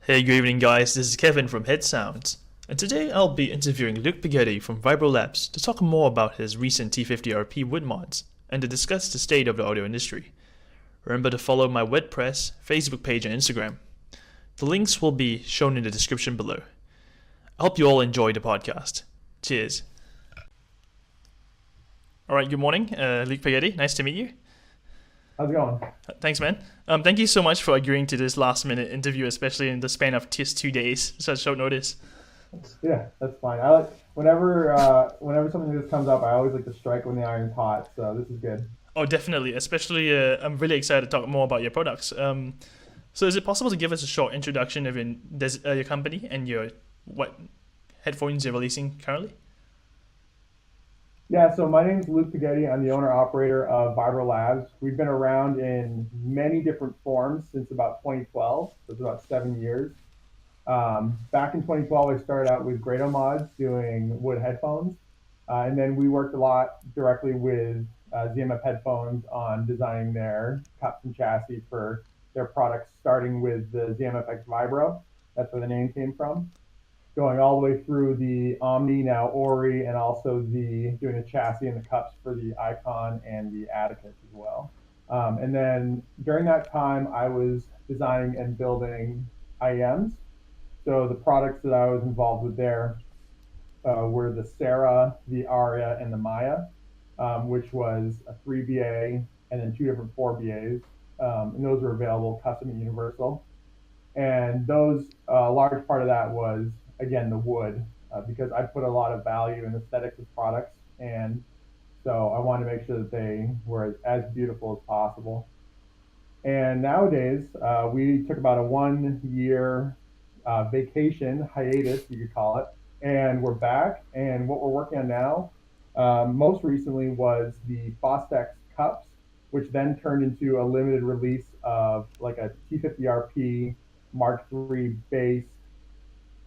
Hey, good evening, guys. This is Kevin from Head Sounds, and today I'll be interviewing Luke Pighetti from Vibro Labs to talk more about his recent T50RP wood mods and to discuss the state of the audio industry. Remember to follow my WordPress, Facebook page, and Instagram. The links will be shown in the description below. I hope you all enjoy the podcast. Cheers. All right, good morning, Luke Pighetti. Nice to meet you. How's it going? Thanks, man. Thank you so much for agreeing to this last-minute interview, especially in the span of just 2 days, such short notice. Yeah, that's fine. I like whenever something like this comes up, I always like to strike when the iron's hot. So this is good. Oh, definitely. Especially, I'm really excited to talk more about your products. So, is it possible to give us a short introduction of your company and what headphones you're releasing currently? Yeah, so my name is Luke Pighetti. I'm the owner-operator of Vibro Labs. We've been around in many different forms since about 2012, so it's about 7 years. Back in 2012, I started out with Grado Mods doing wood headphones, and then we worked a lot directly with ZMF Headphones on designing their cups and chassis for their products, starting with the ZMFX Vibro. That's where the name came from. Going all the way through the Omni, now Ori, and also doing the chassis and the cups for the Icon and the Atticus as well. And then during that time, I was designing and building IEMs. So the products that I was involved with there were the Sarah, the Aria, and the Maya, which was a 3BA and then 2 different 4BAs. And those were available custom and universal. And those, a large part of that was, again, the wood, because I put a lot of value in aesthetics of products, and so I wanted to make sure that they were as beautiful as possible. And nowadays, we took about a 1 year vacation hiatus, you could call it, and we're back. And what we're working on now, most recently, was the Fostex cups, which then turned into a limited release of like a T50RP Mark III base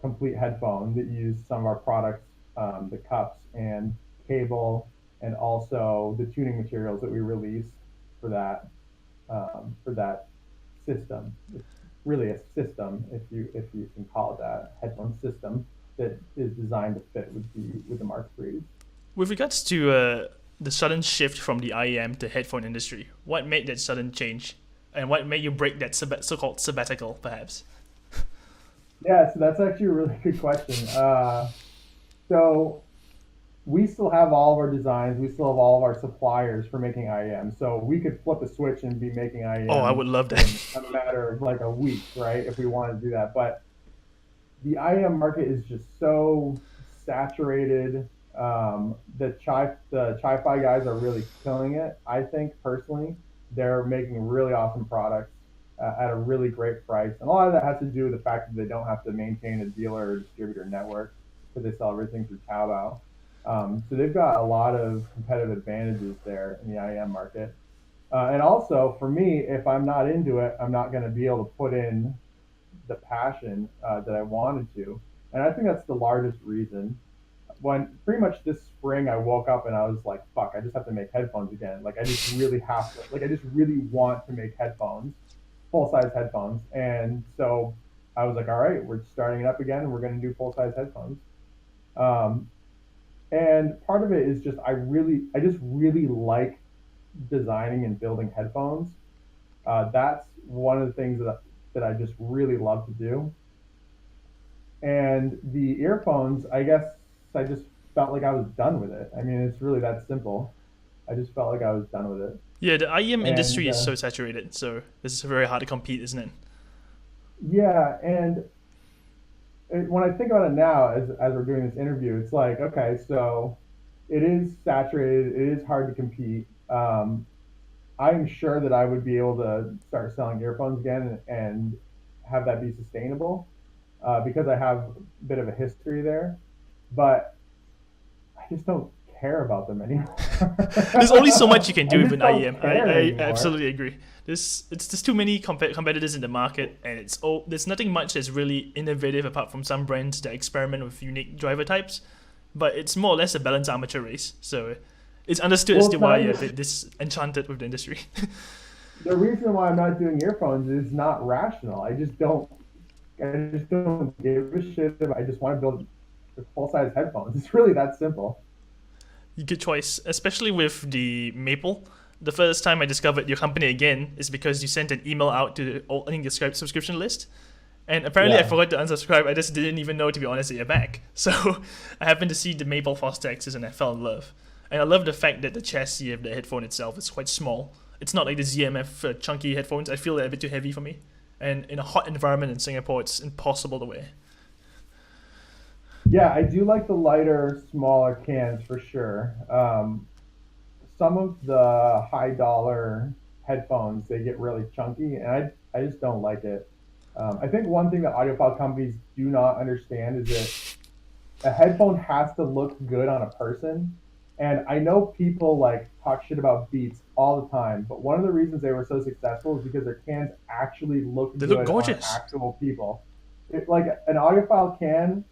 complete headphone that use some of our products, the cups and cable, and also the tuning materials that we release for that system. It's really a system, if you can call it that, headphone system that is designed to fit with the Mark IIIs. With regards to the sudden shift from the IEM to headphone industry, what made that sudden change, and what made you break that so-called sabbatical, perhaps? Yeah, so that's actually a really good question. So we still have all of our designs. We still have all of our suppliers for making IEM. So we could flip a switch and be making IEM. Oh, I would love that. In a matter of like a week, right? If we wanted to do that. But the IEM market is just so saturated. The Chi-Fi guys are really killing it. I think personally, they're making really awesome products at a really great price. And a lot of that has to do with the fact that they don't have to maintain a dealer or distributor network because they sell everything through Taobao. So they've got a lot of competitive advantages there in the IEM market. And also for me, if I'm not into it, I'm not going to be able to put in the passion that I wanted to. And I think that's the largest reason. When pretty much this spring, I woke up and I was like, fuck, I just have to make headphones again. Like I just really have to, like I just really want to make headphones, full-size headphones. And so I was like, all right, we're starting it up again and we're going to do full-size headphones. And part of it is just I just really like designing and building headphones. That's one of the things that I just really love to do. And the earphones, I guess I just felt like I was done with it. I mean, it's really that simple. I just felt like I was done with it. Yeah, the IEM industry is so saturated, so this is very hard to compete, isn't it? Yeah, and when I think about it now, as we're doing this interview, it's like, okay, so it is saturated, it is hard to compete. I'm sure that I would be able to start selling earphones again and have that be sustainable because I have a bit of a history there, but I just don't care about them anymore. There's only so much you can do with an IEM. I Anymore. absolutely agree. There's too many competitors in the market, and there's nothing much that's really innovative apart from some brands that experiment with unique driver types. But it's more or less a balanced amateur race. So it's understood as to why you're this enchanted with the industry. The reason why I'm not doing earphones is not rational. I just don't I just don't give a shit. I just want to build full size headphones. It's really that simple. Good choice, especially with the Maple. The first time I discovered your company again is because you sent an email out to the, I think, the subscription list. And apparently I Yeah. forgot to unsubscribe. I just didn't even know, to be honest, that you're back. So I happened to see the Maple Fostexes and I fell in love. And I love the fact that the chassis of the headphone itself is quite small. It's not like the ZMF chunky headphones. I feel they're a bit too heavy for me. And in a hot environment in Singapore, it's impossible to wear. Yeah, I do like the lighter, smaller cans for sure. Some of the high dollar headphones, they get really chunky, and I just don't like it. I think one thing that audiophile companies do not understand is that a headphone has to look good on a person. And I know people like talk shit about Beats all the time, but one of the reasons they were so successful is because their cans actually look They look good on gorgeous. actual people. Like an audiophile can,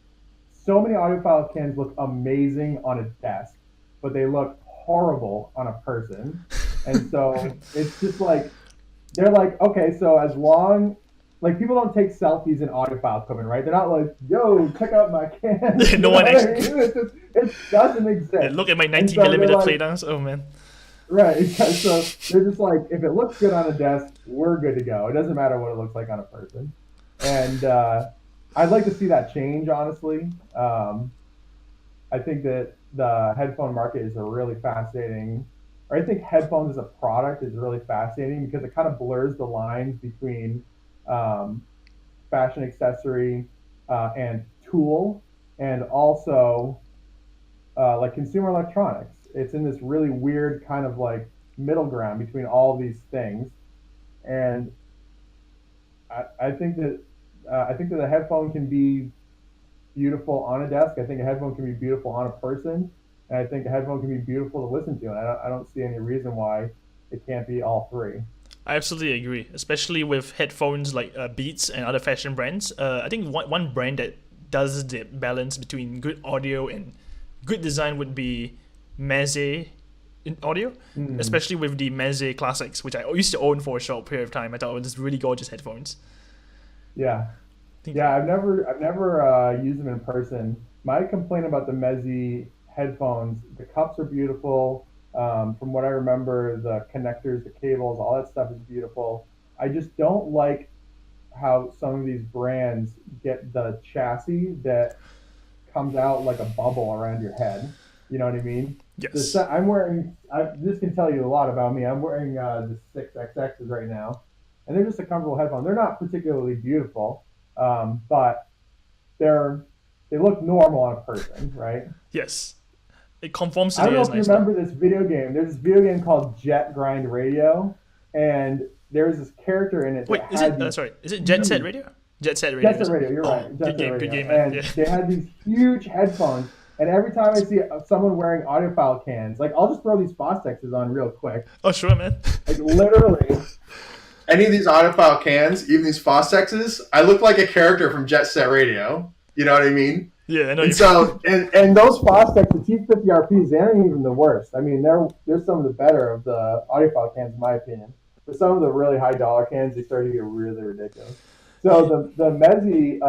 so many audiophile cans look amazing on a desk, but they look horrible on a person. And so it's just like they're like, okay, so as long like people don't take selfies in audiophile equipment, right? They're not like, yo, check out my can. You No know one what I actually. mean? It doesn't exist. Look at my And 90 so they're millimeter like, playdowns. Oh man. right. So they're just like, if it looks good on a desk, we're good to go. It doesn't matter what it looks like on a person. And I'd like to see that change, honestly. I think that the headphone market is a really fascinating, or I think headphones as a product is really fascinating because it kind of blurs the lines between um, fashion accessory and tool, and also like consumer electronics. It's in this really weird kind of like middle ground between all these things, and I think that a headphone can be beautiful on a desk. I think a headphone can be beautiful on a person, and I think a headphone can be beautiful to listen to. And I don't see any reason why it can't be all three. I absolutely agree, especially with headphones like Beats and other fashion brands. I think one brand that does the balance between good audio and good design would be Meze in audio, Mm. especially with the Meze Classics, which I used to own for a short period of time. I thought it was really gorgeous headphones. Yeah, I think, yeah. I've never used them in person. My complaint about the Mezi headphones, the cups are beautiful. From what I remember, the connectors, the cables, all that stuff is beautiful. I just don't like how some of these brands get the chassis that comes out like a bubble around your head. You know what I mean? yes. I'm wearing. This can tell you a lot about me. I'm wearing the six XXs right now, and they're just a comfortable headphone. They're not particularly beautiful, but they're they look normal on a person, right? Yes. It conforms to I the don't know ears if you nicely. remember this video game. There's this video game called Jet Grind Radio, and there's this character in it Wait, that is had it? these Sorry, is it Jet Set huge Radio? Jet Set Radio. Jet Set Radio. You're Oh, right, Jet Set good Radio, game, man. Yeah. and they had these huge headphones. And every time I see someone wearing audiophile cans, like I'll just throw these Fostexes on real quick, Oh, sure, man. like literally. Any of these audiophile cans, even these Fostexes, I look like a character from Jet Set Radio. You know what I mean? Yeah, I know And you. so, and those Fostex, the T50RPs, they aren't even the worst. I mean, they're some of the better of the audiophile cans, in my opinion. But some of the really high dollar cans, they start to get really ridiculous. So the Mezi,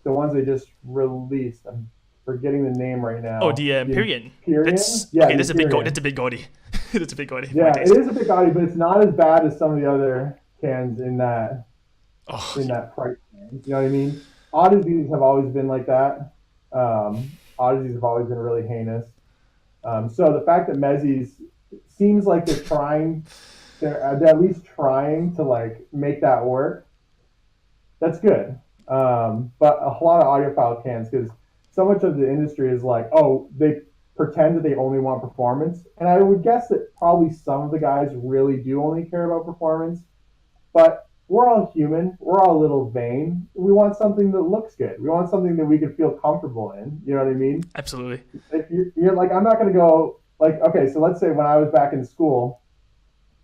the ones they just released, I'm forgetting the name right Oh, now. the The Empyrean. Imperian, That's yeah, okay. the That's Imperian. a bit gaudy. That's a bit gaudy for my Yeah, it taste. is a bit gaudy, but it's not as bad as some of the other cans Oh, in that price range. You know what I mean? Odysseys have always been like that. Odysseys have always been really heinous. So the fact that Mezzi's seems like they're at least trying to like make that work. That's good. But a lot of audiophile cans because so much of the industry is like, oh, they pretend that they only want performance, and I would guess that probably some of the guys really do only care about performance. But we're all human. We're all a little vain. We want something that looks good. We want something that we can feel comfortable in. You know what I mean? absolutely. If you're like, I'm not going to go like, okay, so let's say when I was back in school,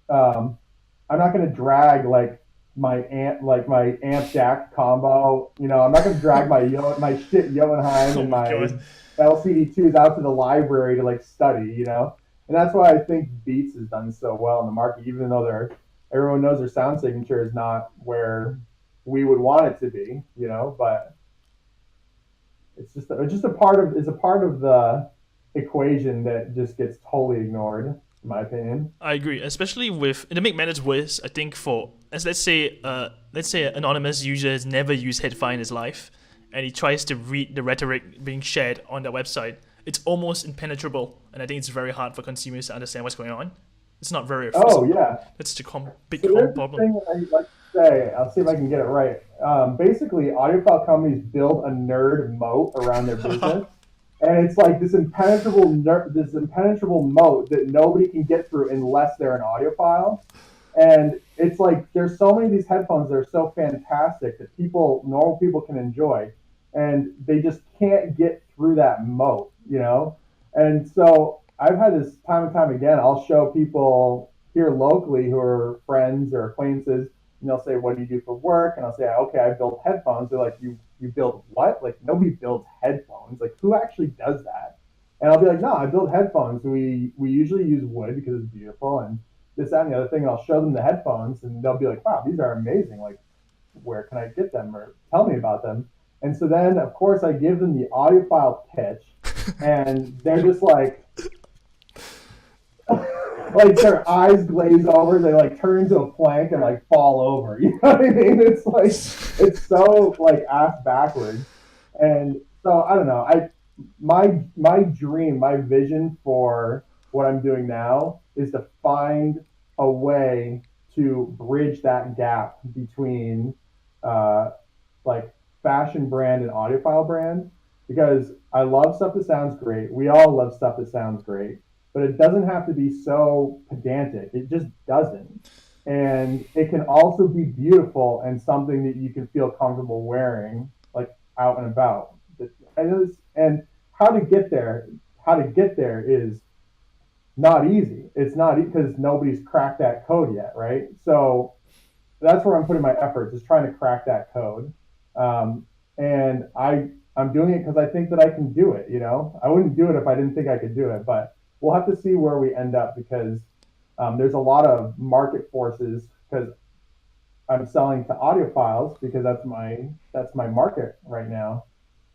um, I'm not going to drag like my amp jack combo. You know, I'm not going to drag my shit Jotunheim Oh and my my god. LCD2s out to the library to like study. You know, and that's why I think Beats has done so well in the market, even though everyone knows their sound signature is not where we would want it to be, but it's a part of the equation that just gets totally ignored, in my opinion. I agree, especially with, and to make matters worse, I think as let's say an anonymous user has never used headphone in his life, and he tries to read the rhetoric being shared on their website, it's almost impenetrable, and I think it's very hard for consumers to understand what's going on. It's not very efficient. Oh yeah, That's the big so there's problem. thing that I'd like to say. I'll see if I can get it right. Basically, audiophile companies build a nerd moat around their business. And it's like this impenetrable moat that nobody can get through unless they're an audiophile. And it's like there's so many of these headphones that are so fantastic that normal people can enjoy, and they just can't get through that moat, And so I've had this time and time again. I'll show people here locally who are friends or acquaintances, and they'll say, "What do you do for work?" And I'll say, "Okay, I build headphones." They're like, "You build what?" Like, nobody builds headphones. Like, who actually does that? And I'll be like, "No, I build headphones. We usually use wood because it's beautiful and this, that, and the other thing." And I'll show them the headphones, and they'll be like, "Wow, these are amazing. Like, where can I get them? Or tell me about them." And so then, of course, I give them the audiophile pitch, and they're just like, like their eyes glaze over, they like turn into a plank and like fall over. You know what I mean? It's like, it's so like ass backwards. And so I don't know. My dream, my vision for what I'm doing now is to find a way to bridge that gap between like fashion brand and audiophile brand, because I love stuff that sounds great. We all love stuff that sounds great. But it doesn't have to be so pedantic. It just doesn't. And it can also be beautiful and something that you can feel comfortable wearing, like out and about. And how to get there is not easy. It's not because nobody's cracked that code yet, right? So that's where I'm putting my efforts, is trying to crack that code. And I'm doing it because I think that I can do it. I wouldn't do it if I didn't think I could do it, but we'll have to see where we end up, because there's a lot of market forces, because I'm selling to audiophiles because that's my market right now.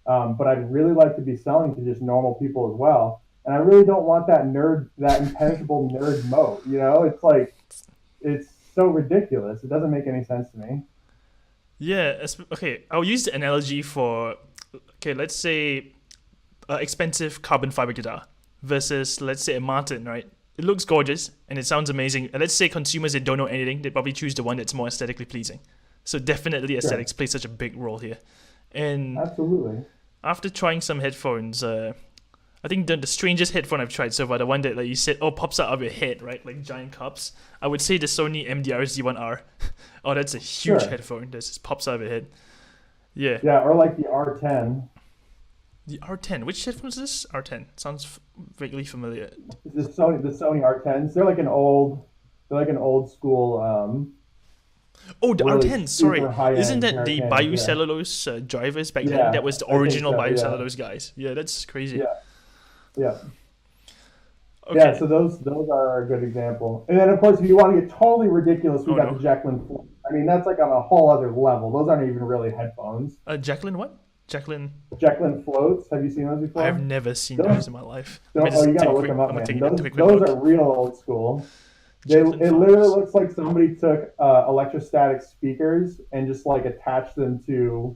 But I'd really like to be selling to just normal people as well. And I really don't want that impenetrable nerd moat. It's like, it's so ridiculous. It doesn't make any sense to me. Yeah. Okay. I'll use the analogy for, let's say, expensive carbon fiber guitar versus, let's say, a Martin, right? It looks gorgeous and it sounds amazing. And let's say consumers that don't know anything, they'd probably choose the one that's more aesthetically pleasing. So definitely aesthetics play such a big role here. And absolutely. After trying some headphones, I think the strangest headphone I've tried so far, the one that, like you said, pops out of your head, right? Like giant cups. I would say the Sony MDR Z1R. Oh, that's a huge headphone that just pops out of your head. Yeah. Yeah, or like the R10. The R10. Which headphone is this? R10. Sounds vaguely familiar. The Sony R10s. They're like an old school. Oh, the really R10. Sorry, isn't that the R10s, Biocellulose drivers back then? That was the original Biocellulose guys. Yeah, that's crazy. Yeah. Okay. Yeah, so those are a good example. And then, of course, if you want to get totally ridiculous, we got the Jacqueline. I mean, that's like on a whole other level. Those aren't even really headphones. Jacqueline what? Jacqueline floats. Have you seen those before? I've never seen those in my life. You gotta look them up, man. Those are real old school. It literally looks like somebody took electrostatic speakers and just like attached them to.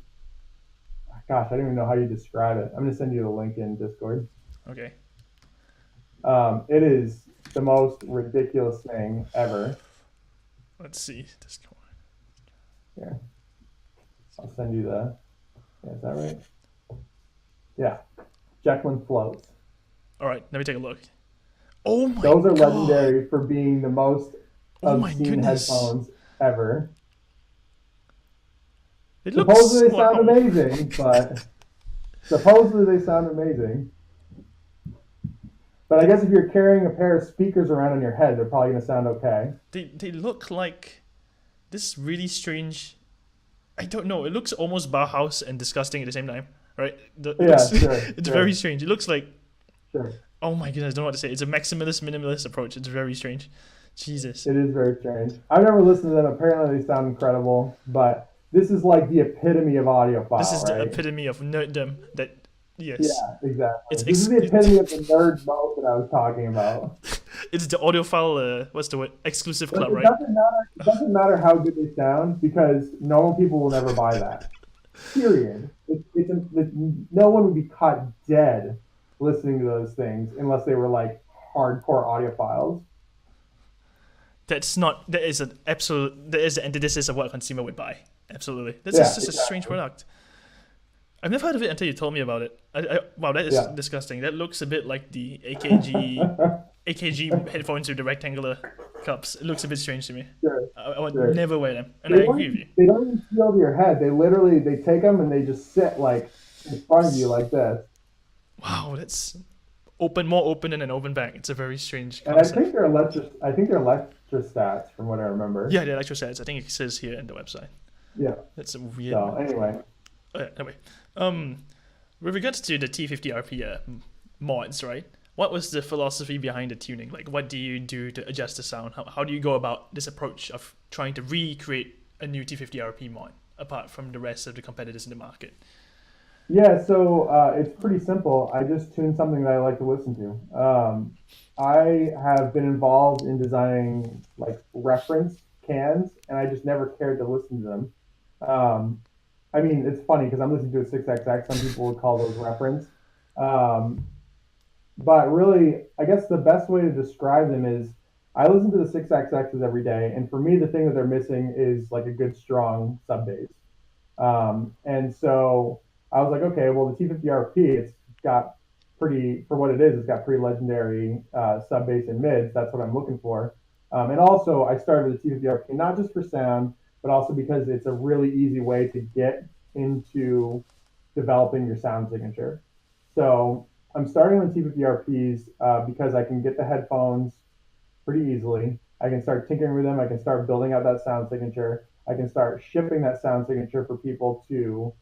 Gosh, I don't even know how you describe it. I'm gonna send you the link in Discord. Okay. It is the most ridiculous thing ever. Let's see. Discord. Here, I'll send you the. Yeah, is that right? Yeah, Jacqueline floats. All right, let me take a look. Oh my! Those are legendary for being the most obscene headphones ever. Supposedly they sound amazing, but But I guess if you're carrying a pair of speakers around on your head, they're probably going to sound okay. They look like this really strange. I don't know. It looks almost Bauhaus and disgusting at the same time, right? It's very strange. It looks like. Sure. Oh my goodness, I don't know what to say. It's a maximalist, minimalist approach. It's very strange. Jesus. It is very strange. I've never listened to them. Apparently they sound incredible, but this is like the epitome of This audiophile, is the right? epitome of nerddom. That yes, Yeah, exactly. it's This is the epitome of the nerd mode that I was talking about. it's the audiophile. What's the word? Exclusive Like club, it right? doesn't matter. It doesn't matter how good they sound because normal people will never buy that. Period. No one would be caught dead listening to those things unless they were like hardcore audiophiles. That's not. That is an absolute. That is the antithesis of what a consumer would buy. Absolutely. This is Yeah, just a strange exactly. product. I've never heard of it until you told me about it. Wow, that is Yeah. disgusting. That looks a bit like the AKG headphones with the rectangular cups. It looks a bit strange to me. Sure, I would sure. never wear them, and I agree with you. They don't even feel over your head. They take them and they just sit like in front of you like this. Wow, that's more open than an open back. It's a very strange And concept. I think they're electrostats from what I remember. Yeah, the electrosets. I think it says here in the website. Yeah. That's a weird So one. anyway, Anyway, um, with regards to the T50RP mods, right? What was the philosophy behind the tuning? Like, what do you do to adjust the sound? How do you go about this approach of trying to recreate a new T50RP mod apart from the rest of the competitors in the market? yeah. So it's pretty simple. I just tune something that I like to listen to. I have been involved in designing like reference cans, and I just never cared to listen to them. Um, I mean, it's funny because I'm listening to a 6XX. Some people would call those reference. Um, but really, I guess the best way to describe them is I listen to the 6XXs every day. And for me, the thing that they're missing is like a good, strong sub bass. And so I was like, okay, well, the T50RP, it's got pretty, for what it is, it's got pretty legendary sub bass and mids. That's what I'm looking for. And also, I started with the T50RP not just for sound, but also because it's a really easy way to get into developing your sound signature. So I'm starting with T50RPs because I can get the headphones pretty easily. I can start tinkering with them. I can start building out that sound signature. I can start shipping that sound signature for people to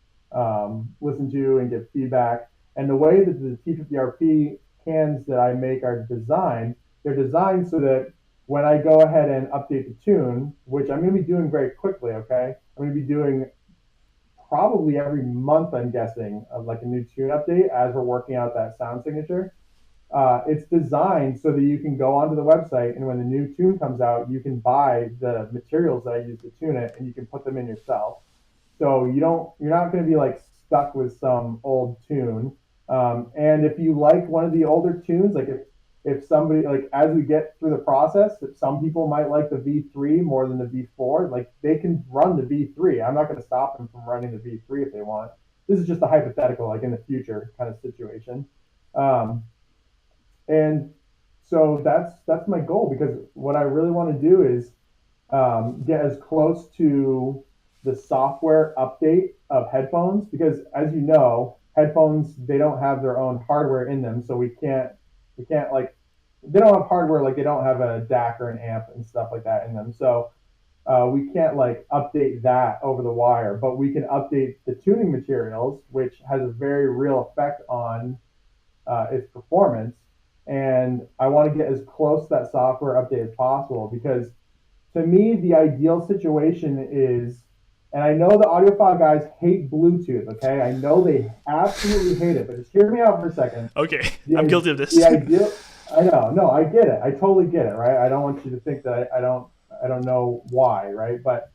listen to and give feedback. And the way that the T50RP cans that I make are designed, they're designed so that when I go ahead and update the tune, which I'm going to be doing very quickly, okay? I'm going to be doing probably every month, I'm guessing, of like a new tune update as we're working out that sound signature. It's designed so that you can go onto the website and when the new tune comes out, you can buy the materials that I use to tune it and you can put them in yourself. So you're not going to be like stuck with some old tune. And if you like one of the older tunes, like if somebody like as we get through the process, if some people might like the V3 more than the V4, like they can run the V3. I'm not going to stop them from running the V3 if they want. This is just a hypothetical, like in the future kind of situation. Um, and so that's my goal because what I really want to do is get as close to the software update of headphones because as you know headphones they don't have their own hardware in them so we can't like they don't have hardware like they don't have a DAC or an amp and stuff like that in them so we can't like update that over the wire but we can update the tuning materials which has a very real effect on its performance and I want to get as close to that software update as possible because to me, the ideal situation is, and I know the audiophile guys hate Bluetooth, okay? I know they absolutely hate it, but just hear me out for a second. Okay, I'm The, guilty of the this. ideal, I know, no, I get it. I totally get it, right? I don't want you to think that I don't know why, right? But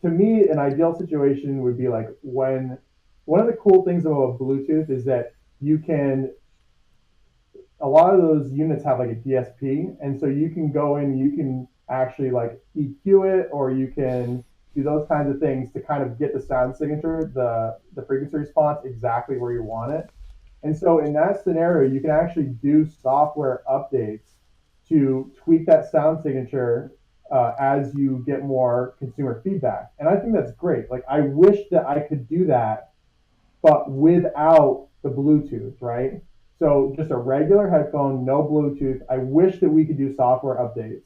to me, an ideal situation would be like when one of the cool things about Bluetooth is that you can a lot of those units have like a DSP, and so you can go in, you can actually like EQ it, or you can do those kinds of things to kind of get the sound signature, the frequency response exactly where you want it. And so in that scenario, you can actually do software updates to tweak that sound signature as you get more consumer feedback. And I think that's great. Like I wish that I could do that but without the Bluetooth, right? So just a regular headphone, no Bluetooth. I wish that we could do software updates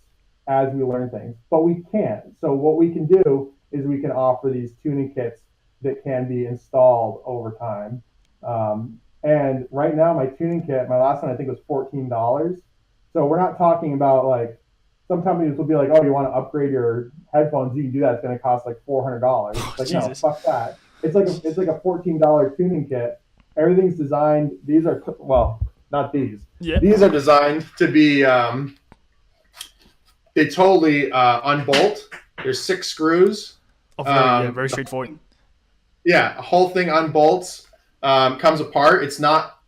as we learn things, but we can't. So what we can do is we can offer these tuning kits that can be installed over time. And right now, my tuning kit, my last one I think was $14. So we're not talking about like some companies will be like, oh, you want to upgrade your headphones? You can do that. It's going to cost like $400. Oh, It's like, no, Jesus. fuck that. It's like a $14 tuning kit. Everything's designed. These are, well, not these. Yeah. These are designed to be. They totally unbolt. There's 6 screws. Oh, very straightforward. Yeah, a whole thing unbolts, comes apart. It's not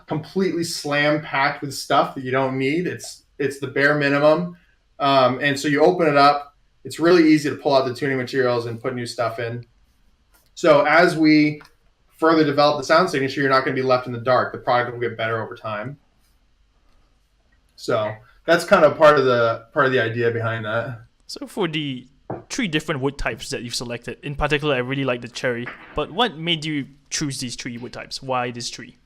completely slam packed with stuff that you don't need. It's the bare minimum, and so you open it up. It's really easy to pull out the tuning materials and put new stuff in. So as we further develop the sound signature, you're not going to be left in the dark. The product will get better over time. So that's kind of part of the idea behind that. So for the 3 different wood types that you've selected, in particular, I really like the cherry. But what made you choose these 3 wood types? Why this 3?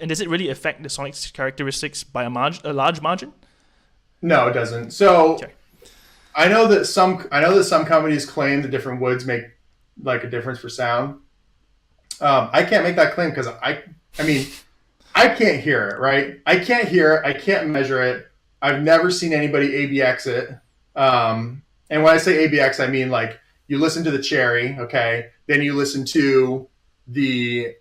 And does it really affect the sonic characteristics by a large margin? No, it doesn't. So Okay. I know that some companies claim the different woods make like a difference for sound. I can't make that claim because I mean, I can't hear it, right? I can't hear it. I can't measure it. I've never seen anybody ABX it. And when I say ABX, I mean like you listen to the cherry, okay? Then you listen to the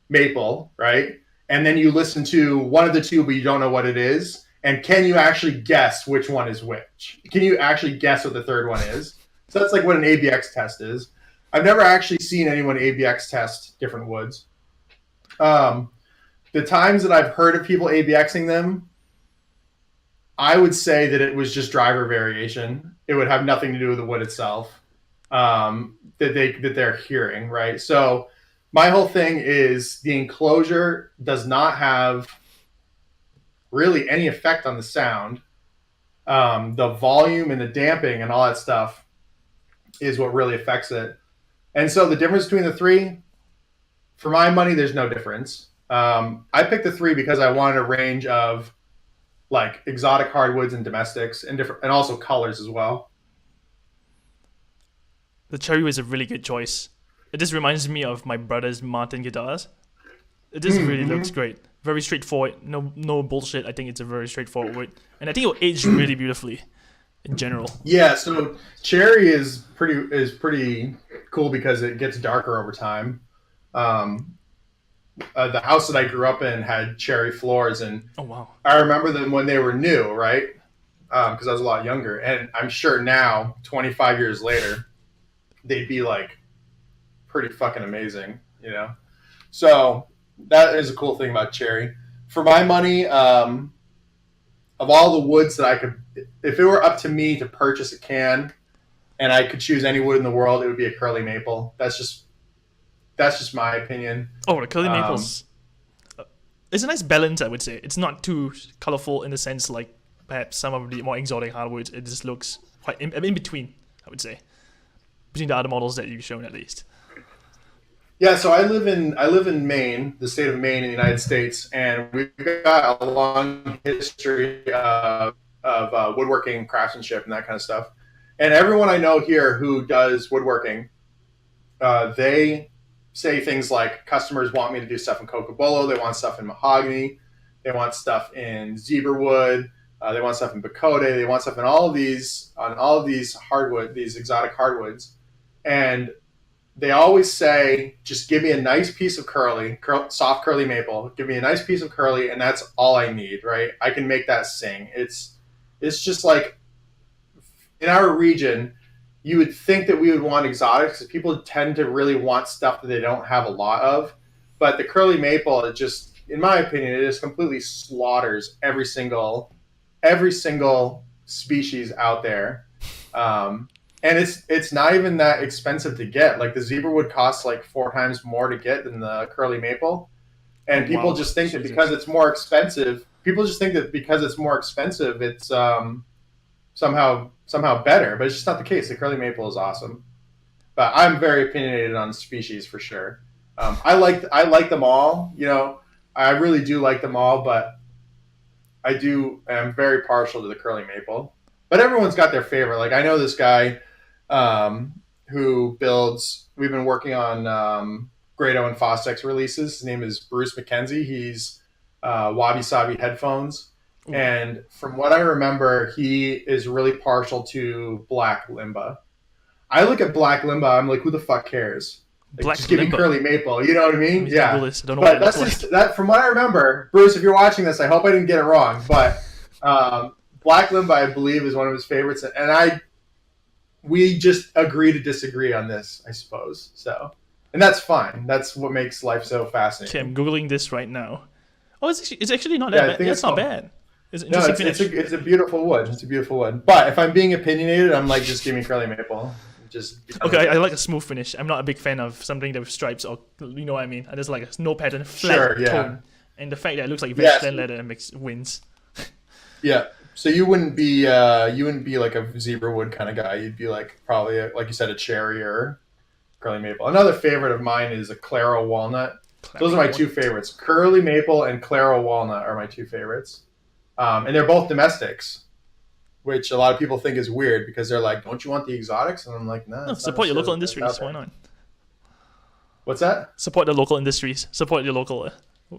maple, right? And then you listen to one of the 2, but you don't know what it is. And can you actually guess which one is which? Can you actually guess what the third one is? So that's like what an ABX test is. I've never actually seen anyone ABX test different woods. The times that I've heard of people ABXing them, I would say that it was just driver variation. It would have nothing to do with the wood itself that they're hearing, right? So my whole thing is the enclosure does not have really any effect on the sound. The volume and the damping and all that stuff is what really affects it. And so the difference between the 3, for my money, there's no difference. I picked the 3 because I wanted a range of like exotic hardwoods and domestics and different, and also colors as well. The cherry was a really good choice. It just reminds me of my brother's Martin guitars. It just really looks great. Very straightforward. No bullshit. I think it's a very straightforward wood. And I think it will age really beautifully in general. Yeah, so cherry is pretty cool because it gets darker over time. The house that I grew up in had cherry floors, and Oh, wow. I remember them when they were new, right? Because I was a lot younger, and I'm sure now, 25 years later, they'd be like pretty fucking amazing, you know? So that is a cool thing about cherry. For my money, of all the woods that I could, if it were up to me to purchase a can and I could choose any wood in the world, it would be a curly maple. That's just my opinion. Oh, the curly maples. It's a nice balance, I would say. It's not too colorful in the sense like perhaps some of the more exotic hardwoods. It just looks quite in between, I would say. Between the other models that you've shown, at least. Yeah, so I live in Maine, the state of Maine in the United States, and we've got a long history of woodworking, craftsmanship, and that kind of stuff. And everyone I know here who does woodworking, they say things like customers want me to do stuff in cocobolo, they want stuff in mahogany, they want stuff in zebra wood, they want stuff in bacote, they want stuff in all of these hardwood, these exotic hardwoods, and they always say, just give me a nice piece of soft curly maple, give me a nice piece of curly, and that's all I need, right? I can make that sing. It's just like in our region, you would think that we would want exotics because people tend to really want stuff that they don't have a lot of. But the curly maple, it just, in my opinion, it just completely slaughters every single species out there. And it's not even that expensive to get. Like the zebra wood costs like 4 times more to get than the curly maple. And people just think that because it's more expensive, it's somehow better, but it's just not the case. The curly maple is awesome, but I'm very opinionated on species for sure. I like them all, you know, I really do like them all, but I'm very partial to the curly maple, but everyone's got their favorite. Like I know this guy, we've been working on, Grado and Fostex releases. His name is Bruce McKenzie. He's, Wabi Sabi headphones. And from what I remember, he is really partial to Black Limba. I look at Black Limba, I'm like, who the fuck cares? Like, Black just give me Curly Maple, you know what I mean? Yeah. Google this. I don't know but what that's just that. From what I remember, Bruce, if you're watching this, I hope I didn't get it wrong. But Black Limba, I believe, is one of his favorites, and we just agree to disagree on this, I suppose. So, and that's fine. That's what makes life so fascinating. Okay, I'm googling this right now. Oh, it's actually not that bad. It's not bad. It's a beautiful wood. It's a beautiful wood. But if I'm being opinionated, I'm like, just give me Curly Maple. Okay, I like a smooth finish. I'm not a big fan of something that with stripes, or you know what I mean. I just like a no pattern, flat tone, and the fact that it looks like vegetable leather makes wins. Yeah. So you wouldn't be like a zebra wood kind of guy. You'd be like probably like you said, a cherry or Curly Maple. Another favorite of mine is a Claro Walnut. Those are my two favorites. Curly Maple and Claro Walnut are my two favorites. And they're both domestics, which a lot of people think is weird because they're like, don't you want the exotics? And I'm like, nah. No, support your local industries. Why not? What's that? Support the local industries. Support your local.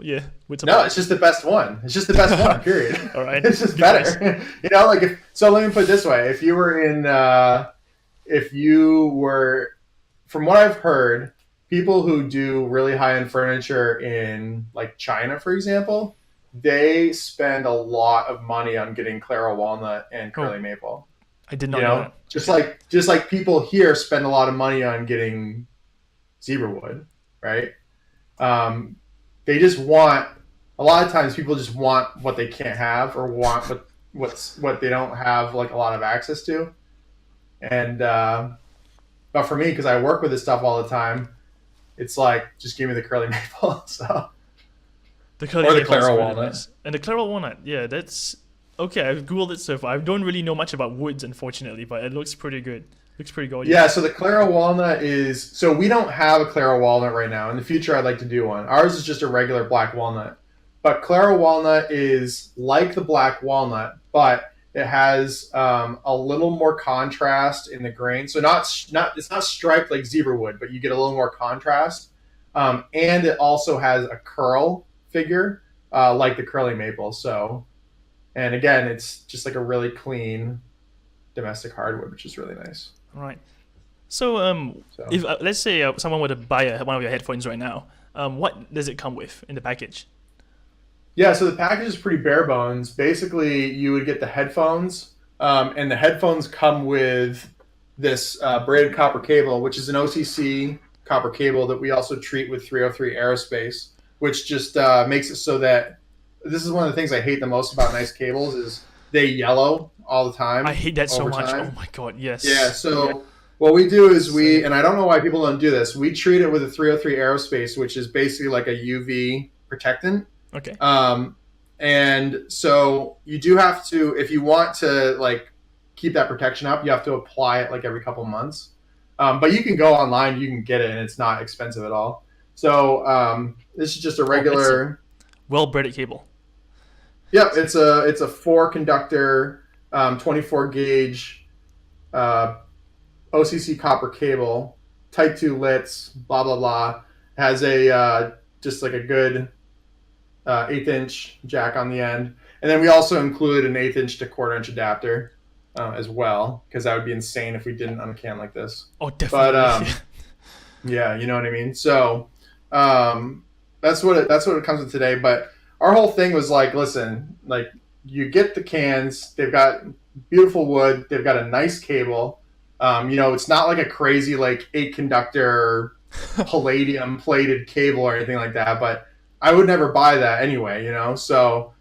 Yeah. No, it's just the best one. It's just the best one, period. All right. It's just better. You know, like so let me put it this way. If you were, from what I've heard, people who do really high-end furniture in like China, for example, they spend a lot of money on getting Claro Walnut and Curly Maple. I did not know that. Just like people here spend a lot of money on getting zebra wood, right? They just want, a lot of times people just want what they can't have or want what they don't have like a lot of access to. And but for me, because I work with this stuff all the time, it's like, just give me the Curly Maple. So. The Claro Walnut. And the Claro Walnut, yeah, that's okay. I've googled it so far. I don't really know much about woods, unfortunately, but it looks pretty good. Looks pretty gorgeous. Yeah, so the Claro Walnut is, so we don't have a Claro Walnut right now. In the future, I'd like to do one. Ours is just a regular black walnut, but Claro Walnut is like the black walnut, but it has a little more contrast in the grain. So it's not striped like zebra wood, but you get a little more contrast, and it also has a curl figure like the Curly Maple. So, and again, it's just like a really clean domestic hardwood, which is really nice. All right. So if let's say someone were to buy one of your headphones right now, what does it come with in the package? Yeah, so the package is pretty bare bones. Basically, you would get the headphones, and the headphones come with this braided copper cable, which is an OCC copper cable that we also treat with 303 aerospace, which just makes it so that, this is one of the things I hate the most about nice cables is they yellow all the time. I hate that so much. Oh my god, yes. Yeah, so what we do is and I don't know why people don't do this, we treat it with a 303 aerospace, which is basically like a UV protectant. Okay. And so you do have to, if you want to like keep that protection up, you have to apply it like every couple months. But you can go online, you can get it, and it's not expensive at all. So this is just a regular, well-braided cable. Yep, it's a 4-conductor, 24 gauge OCC copper cable, Type 2 lits, blah blah blah. Has a just like a good 1/8" jack on the end, and then we also include an 1/8" to 1/4" adapter as well, because that would be insane if we didn't on a can like this. Oh, definitely. But yeah, you know what I mean. So that's what it comes with today. But our whole thing was like, listen, like you get the cans, they've got beautiful wood, they've got a nice cable. It's not like a crazy like 8-conductor palladium plated cable or anything like that, but I would never buy that anyway, So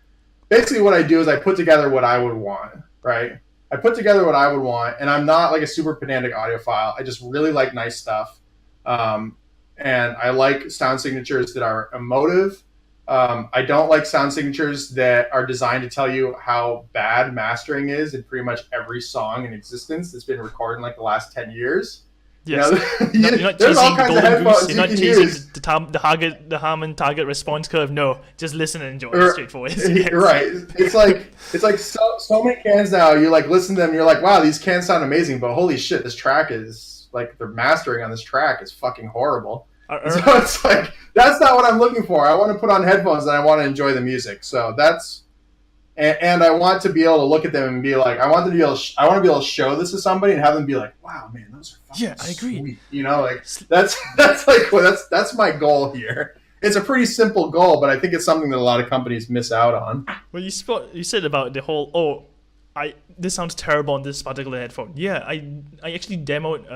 basically what I do is I put together what I would want, right? I put together what I would want, and I'm not like a super pedantic audiophile. I just really like nice stuff. And I like sound signatures that are emotive. I don't like sound signatures that are designed to tell you how bad mastering is in pretty much every song in existence that's been recorded in like the last 10 years. Yes. You're not chasing the golden goose. You're not chasing the Harman target response curve. No, just listen and enjoy. Straightforward. Yes. Right. It's like so many cans now. You like listen to them. You're like, wow, these cans sound amazing, but holy shit, this track is like the mastering on this track is fucking horrible. So it's like that's not what I'm looking for. I want to put on headphones and I want to enjoy the music. So that's, and I want to be able to look at them and be like, I want to be able to show this to somebody and have them be like, wow, man, those are fucking I agree. sweet. You know, like that's my goal here. It's a pretty simple goal, but I think it's something that a lot of companies miss out on. Well, you said about the whole this sounds terrible on this particular headphone. Yeah, I actually demoed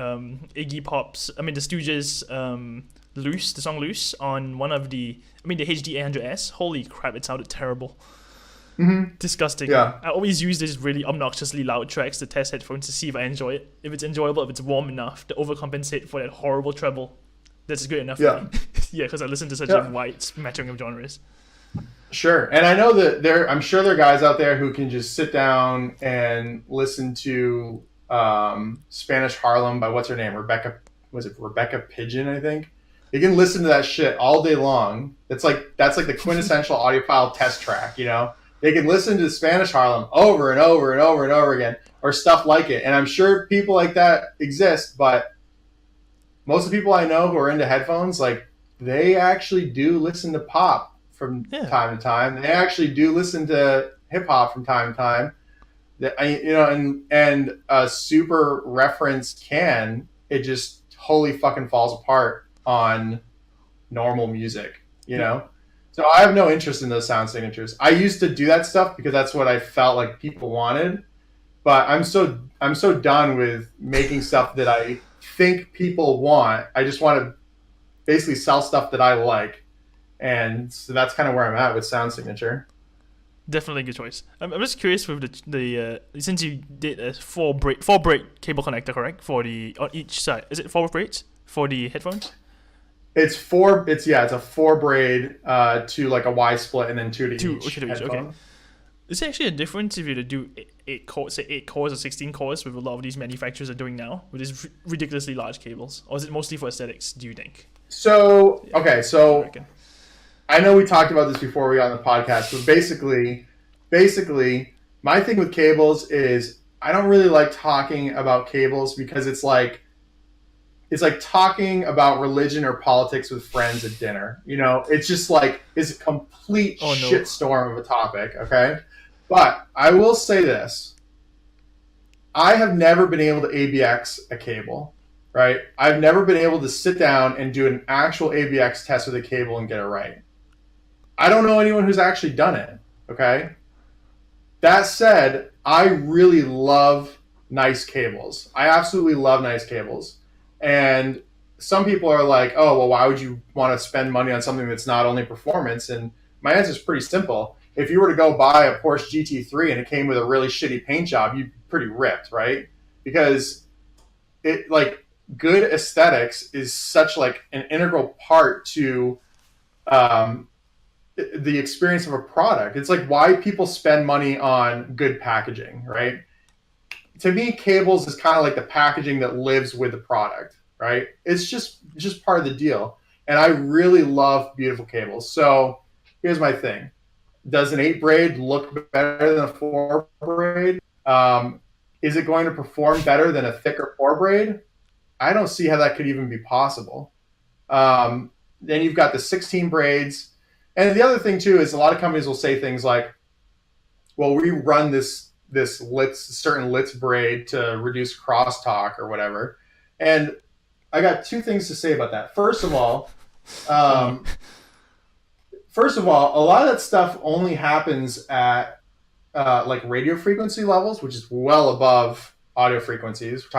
Iggy Pop's, the Stooges Loose, the song Loose on one of the HD 800S. Holy crap, it sounded terrible. Mm-hmm. Disgusting. Yeah. I always use these really obnoxiously loud tracks to test headphones to see if I enjoy it. If it's enjoyable, if it's warm enough to overcompensate for that horrible treble, that's good enough for me. Yeah, because I listen to such a wide smattering of genres. Sure, and I know that I'm sure there are guys out there who can just sit down and listen to Spanish Harlem by what's her name, Rebecca Pigeon, I think. You can listen to that shit all day long. That's like the quintessential audiophile test track, you know. They can listen to Spanish Harlem over and over and over and over again, or stuff like it. And I'm sure people like that exist, but most of the people I know who are into headphones, like, they actually do listen to pop from time to time. They actually do listen to hip hop from time to time. And a super reference it just totally fucking falls apart on normal music, you know? So I have no interest in those sound signatures. I used to do that stuff because that's what I felt like people wanted, but I'm so done with making stuff that I think people want. I just want to basically sell stuff that I like. And so that's kind of where I'm at with sound signature. Definitely a good choice. I'm just curious with the since you did a four braid cable connector, correct? On each side. Is it 4 braids for the headphones? It's a 4 braid to like a Y split and then 2 to each. Okay. Is there actually a difference if you do 8 cores or 16 cores with a lot of these manufacturers are doing now with these ridiculously large cables, or is it mostly for aesthetics? Do you think? So I know we talked about this before we got on the podcast, but basically, my thing with cables is I don't really like talking about cables because it's like talking about religion or politics with friends at dinner. You know, it's just like it's a complete shitstorm of a topic. Okay, but I will say this: I have never been able to ABX a cable. Right? I've never been able to sit down and do an actual ABX test with a cable and get it right. I don't know anyone who's actually done it, okay? That said, I really love nice cables. I absolutely love nice cables. And some people are like, oh, well, why would you want to spend money on something that's not only performance? And my answer is pretty simple. If you were to go buy a Porsche GT3 and it came with a really shitty paint job, you'd be pretty ripped, right? Because it, like, good aesthetics is such like an integral part to the experience of a product. It's like why people spend money on good packaging, right? To me, cables is kind of like the packaging that lives with the product, right? It's just part of the deal. And I really love beautiful cables. So here's my thing. Does an 8 braid look better than a 4 braid? Is it going to perform better than a thicker 4 braid? I don't see how that could even be possible. Then you've got the 16 braids. And the other thing too is a lot of companies will say things like, well, we run this certain Litz braid to reduce crosstalk or whatever. And I got 2 things to say about that. First of all, a lot of that stuff only happens at like radio frequency levels, which is well above audio frequencies. We're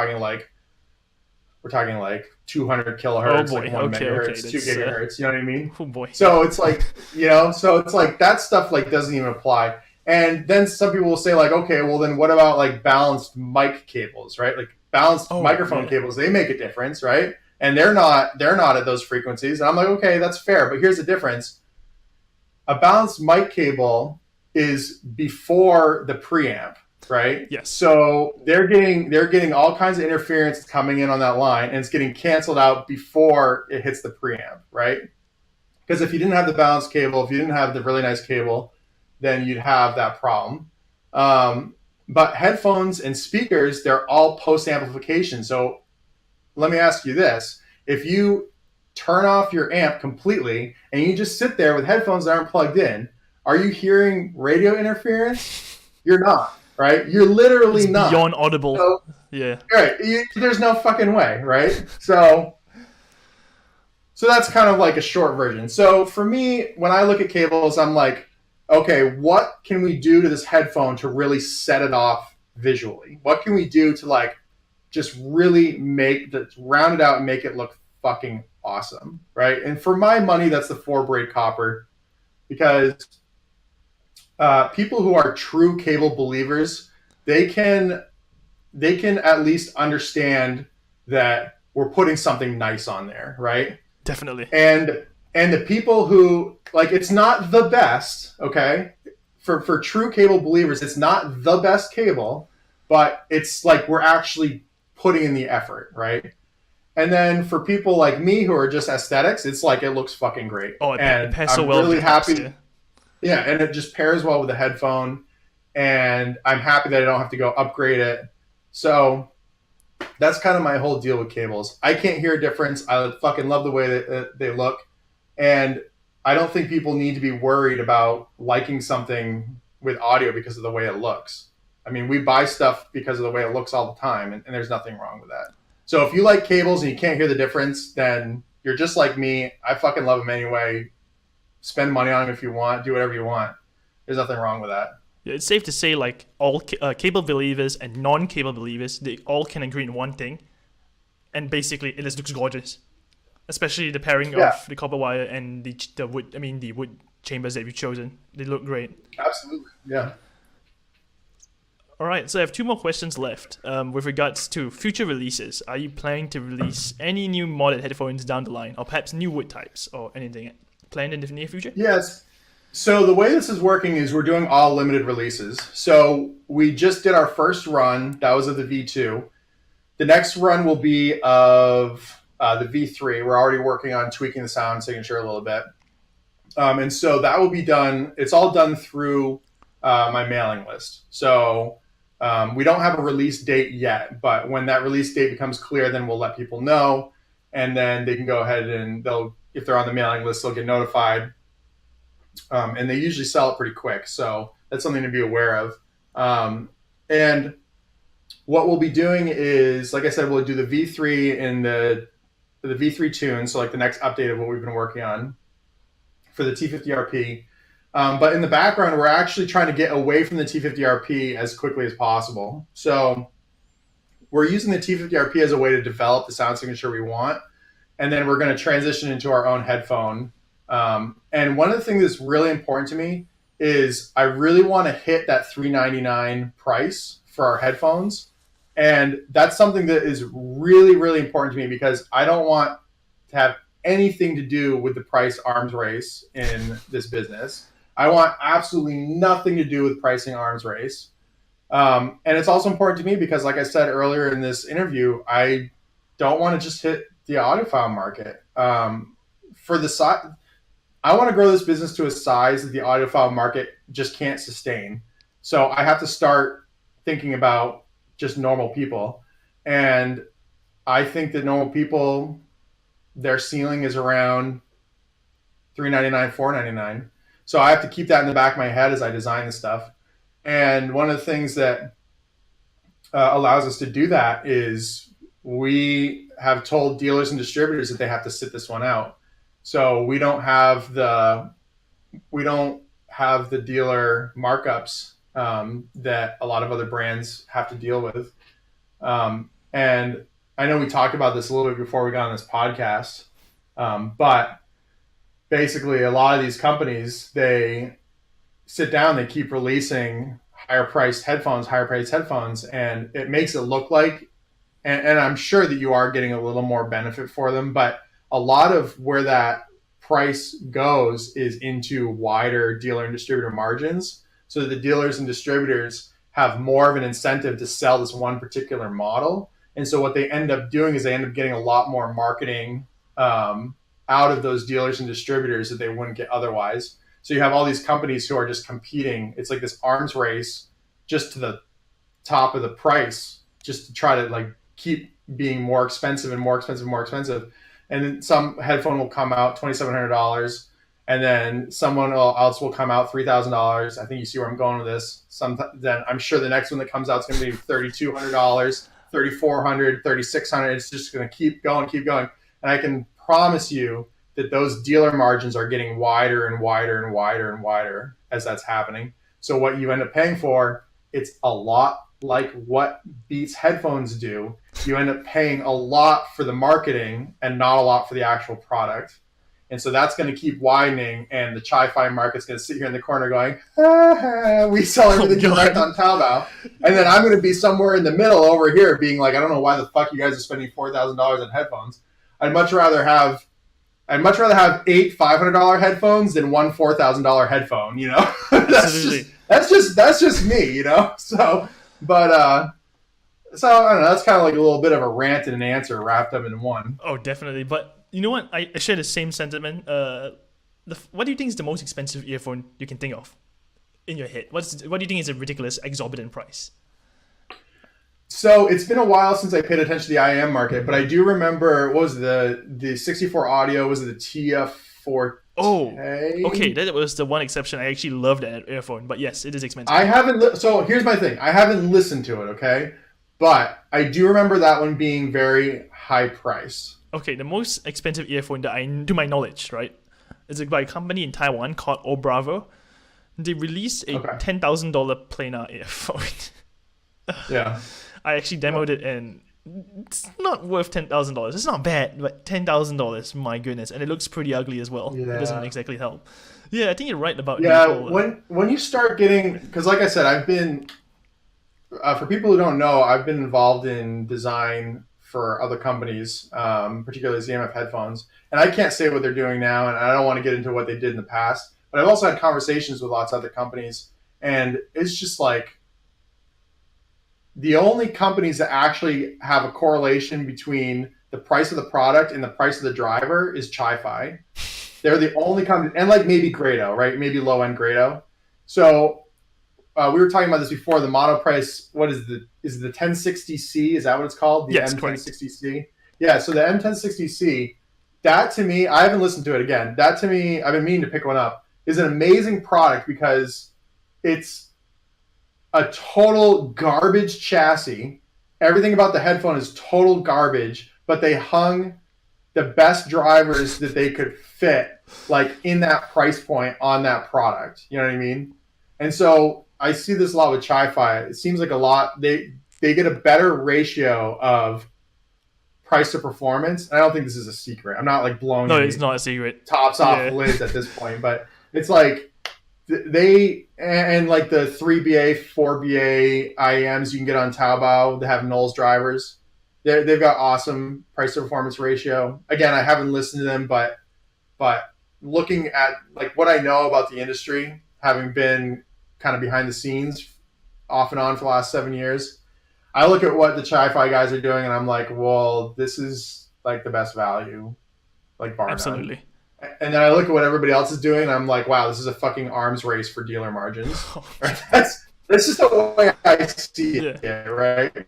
talking like 200 kilohertz, like 1 megahertz, 2 gigahertz. You know what I mean? Oh boy. So it's like, that stuff like doesn't even apply. And then some people will say like, okay, well then what about like balanced mic cables, right? Like balanced microphone cables, they make a difference, right? And they're not at those frequencies. And I'm like, okay, that's fair. But here's the difference. A balanced mic cable is before the preamp. Right? Yes. So they're getting all kinds of interference coming in on that line, and it's getting canceled out before it hits the preamp, right? Because if you didn't have the balanced cable, if you didn't have the really nice cable, then you'd have that problem. But headphones and speakers, they're all post amplification. So let me ask you this: if you turn off your amp completely and you just sit there with headphones that aren't plugged in, Are you hearing radio interference? You're not, right? You're literally it's not. Beyond audible. So, yeah. Right. There's no fucking way, right? So that's kind of like a short version. So for me, when I look at cables, I'm like, okay, what can we do to this headphone to really set it off visually? What can we do to like just really round it out and make it look fucking awesome, right? And for my money, that's the 4-braid copper, because people who are true cable believers, they can at least understand that we're putting something nice on there, right? Definitely. And the people who, like, it's not the best, okay? For true cable believers, it's not the best cable, but it's like we're actually putting in the effort, right? And then for people like me who are just aesthetics, it's like it looks fucking great. Oh, it pairs so well. Really happy. Yeah, and it just pairs well with the headphone, and I'm happy that I don't have to go upgrade it. So that's kind of my whole deal with cables. I can't hear a difference. I fucking love the way that they look. And I don't think people need to be worried about liking something with audio because of the way it looks. I mean, we buy stuff because of the way it looks all the time, and there's nothing wrong with that. So if you like cables and you can't hear the difference, then you're just like me. I fucking love them anyway. Spend money on them if you want. Do whatever you want. There's nothing wrong with that. It's safe to say, like, all cable believers and non-cable believers, they all can agree on one thing, and basically it just looks gorgeous. Especially the pairing of the copper wire and the wood. I mean, the wood chambers that we've chosen. They look great. Absolutely, yeah. All right, so I have 2 more questions left. With regards to future releases, are you planning to release any new modded headphones down the line, or perhaps new wood types, or anything planned in the near future? Yes. So the way this is working is we're doing all limited releases. So we just did our first run. That was of the V2. The next run will be of the V3. We're already working on tweaking the sound signature a little bit. And so that will be done. It's all done through my mailing list. So we don't have a release date yet, but when that release date becomes clear, then we'll let people know. And then they can go ahead and if they're on the mailing list, they'll get notified. And they usually sell it pretty quick. So that's something to be aware of. And what we'll be doing is, like I said, we'll do the V3 and the V3 tune. So like the next update of what we've been working on for the T50RP. But in the background, we're actually trying to get away from the T50RP as quickly as possible. So we're using the T50RP as a way to develop the sound signature we want. And then we're going to transition into our own headphone. And one of the things that's really important to me is I really want to hit that $399 price for our headphones. And that's something that is really, really important to me because I don't want to have anything to do with the price arms race in this business. I want absolutely nothing to do with pricing arms race. And it's also important to me because, like I said earlier in this interview, I don't want to just hit the audiophile market. For the size, I want to grow this business to a size that the audiophile market just can't sustain. So I have to start thinking about just normal people. And I think that normal people, their ceiling is around $399, $499. So I have to keep that in the back of my head as I design this stuff. And one of the things that allows us to do that is we have told dealers and distributors that they have to sit this one out. So we don't have the dealer markups that a lot of other brands have to deal with. And I know we talked about this a little bit before we got on this podcast, but basically a lot of these companies, they sit down, they keep releasing higher priced headphones, and it makes it look like, and I'm sure that you are getting a little more benefit for them, but a lot of where that price goes is into wider dealer and distributor margins. So that the dealers and distributors have more of an incentive to sell this one particular model. And so what they end up doing is they end up getting a lot more marketing out of those dealers and distributors that they wouldn't get otherwise. So you have all these companies who are just competing. It's like this arms race just to the top of the price, just to try to like keep being more expensive and more expensive and more expensive. And then some headphone will come out $2,700, and then someone else will come out $3,000. I think you see where I'm going with this. Then I'm sure the next one that comes out is going to be $3,200, $3,400, $3,600. It's just going to keep going. And I can promise you that those dealer margins are getting wider and wider and wider and wider as that's happening. So what you end up paying for, it's a lot like what Beats headphones do. You end up paying a lot for the marketing and not a lot for the actual product. And so that's going to keep widening, and the Chi-Fi market's going to sit here in the corner going, we sell everything direct on Taobao. And then I'm going to be somewhere in the middle over here being like, I don't know why the fuck you guys are spending $4,000 on headphones. I'd much rather have 8 $500 headphones than one $4,000 headphone, you know? that's just me, you know? So I don't know, that's kind of like a little bit of a rant and an answer wrapped up in one. Oh, definitely. But you know what? I share the same sentiment. What do you think is the most expensive earphone you can think of in your head? What do you think is a ridiculous, exorbitant price? So it's been a while since I paid attention to the IM market, but I do remember, what was the 64 audio, was it the TF4? Oh, okay. That was the one exception. I actually loved that earphone, but yes, it is expensive. So here's my thing. I haven't listened to it, okay? But I do remember that one being very high priced. Okay, the most expensive earphone that to my knowledge, right, is by a company in Taiwan called Bravo. They released a $10,000 planar earphone. Yeah. I actually demoed it, and it's not worth $10,000. It's not bad, but $10,000, my goodness, and it looks pretty ugly as well. Yeah. It doesn't exactly help. Yeah, I think you're right about when you start getting, because like I said, I've been for people who don't know, I've been involved in design for other companies, particularly ZMF headphones, and I can't say what they're doing now, and I don't want to get into what they did in the past. But I've also had conversations with lots of other companies, and it's just like, the only companies that actually have a correlation between the price of the product and the price of the driver is Chi-Fi. They're the only company, and like maybe Grado, right? Maybe low-end Grado. So we were talking about this before. The mono price, is it the 1060C? Is that what it's called? The M1060C? Yeah, so the M1060C, that to me, I haven't listened to it again. That to me, I've been meaning to pick one up, is an amazing product because it's a total garbage chassis. Everything about the headphone is total garbage, but they hung the best drivers that they could fit, like in that price point on that product. You know what I mean? And so I see this a lot with Chi-Fi. It seems like a lot, they get a better ratio of price to performance. And I don't think this is a secret. I'm not like blowing it's not a secret. Tops off lids at this point, but it's like, and like the 3BA, 4BA IEMs you can get on Taobao, they have Knowles drivers. They've got awesome price to performance ratio. Again, I haven't listened to them, but looking at like what I know about the industry, having been kind of behind the scenes off and on for the last 7 years, I look at what the Chi-Fi guys are doing and I'm like, well, this is like the best value, like bar none. Absolutely. And then I look at what everybody else is doing, and I'm like, wow, this is a fucking arms race for dealer margins. That's just the way I see it, right?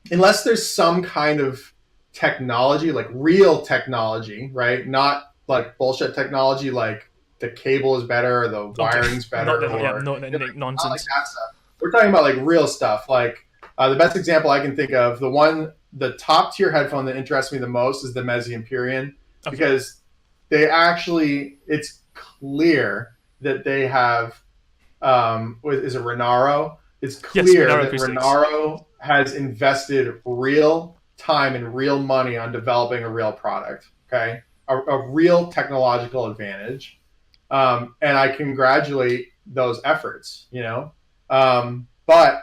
Unless there's some kind of technology, like real technology, right? Not like bullshit technology, like the cable is better, or the wiring's better, nonsense. Like that stuff. We're talking about like real stuff. Like the best example I can think of, the top tier headphone that interests me the most is the Mezi Empyrean, because it's clear that they have, is it Renaro? It's clear that Renaro has invested real time and real money on developing a real product, okay? A real technological advantage. And I congratulate those efforts, you know? But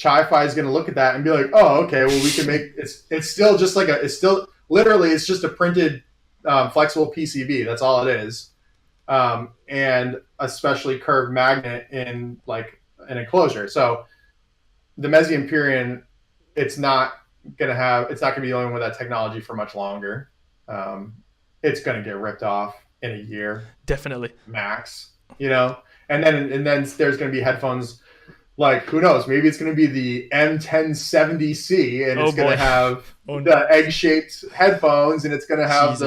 Chi-Fi is going to look at that and be like, oh, okay, well, we can make, it's still just like it's just a printed flexible PCB. That's all it is. And a specially curved magnet in like an enclosure. So the Mezi Empyrean, it's not going to be the only one with that technology for much longer. It's going to get ripped off in a year. Definitely. Max, you know? And then there's going to be headphones, like, who knows? Maybe it's going to be the M1070C, and it's going to have the egg-shaped headphones, and it's going to have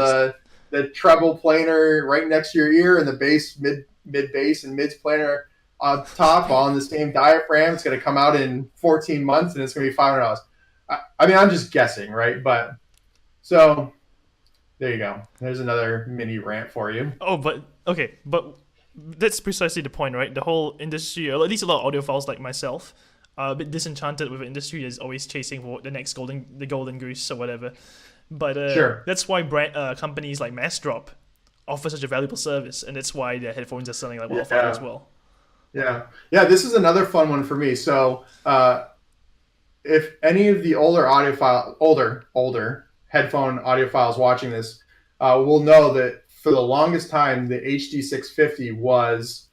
the treble planar right next to your ear and the bass, mid bass and mids planar on top, all in the same diaphragm. It's going to come out in 14 months and it's going to be $500. I mean, I'm just guessing, right? But so there you go. There's another mini rant for you. Oh, but that's precisely the point, right? The whole industry, or at least a lot of audiophiles like myself, are a bit disenchanted with an industry that's always chasing for the next golden goose or whatever. But Sure. That's why companies like Massdrop offer such a valuable service, and that's why their headphones are selling like wildfire as well. Yeah. This is another fun one for me. So if any of the older headphone audiophiles watching this will know that for the longest time, the HD 650 was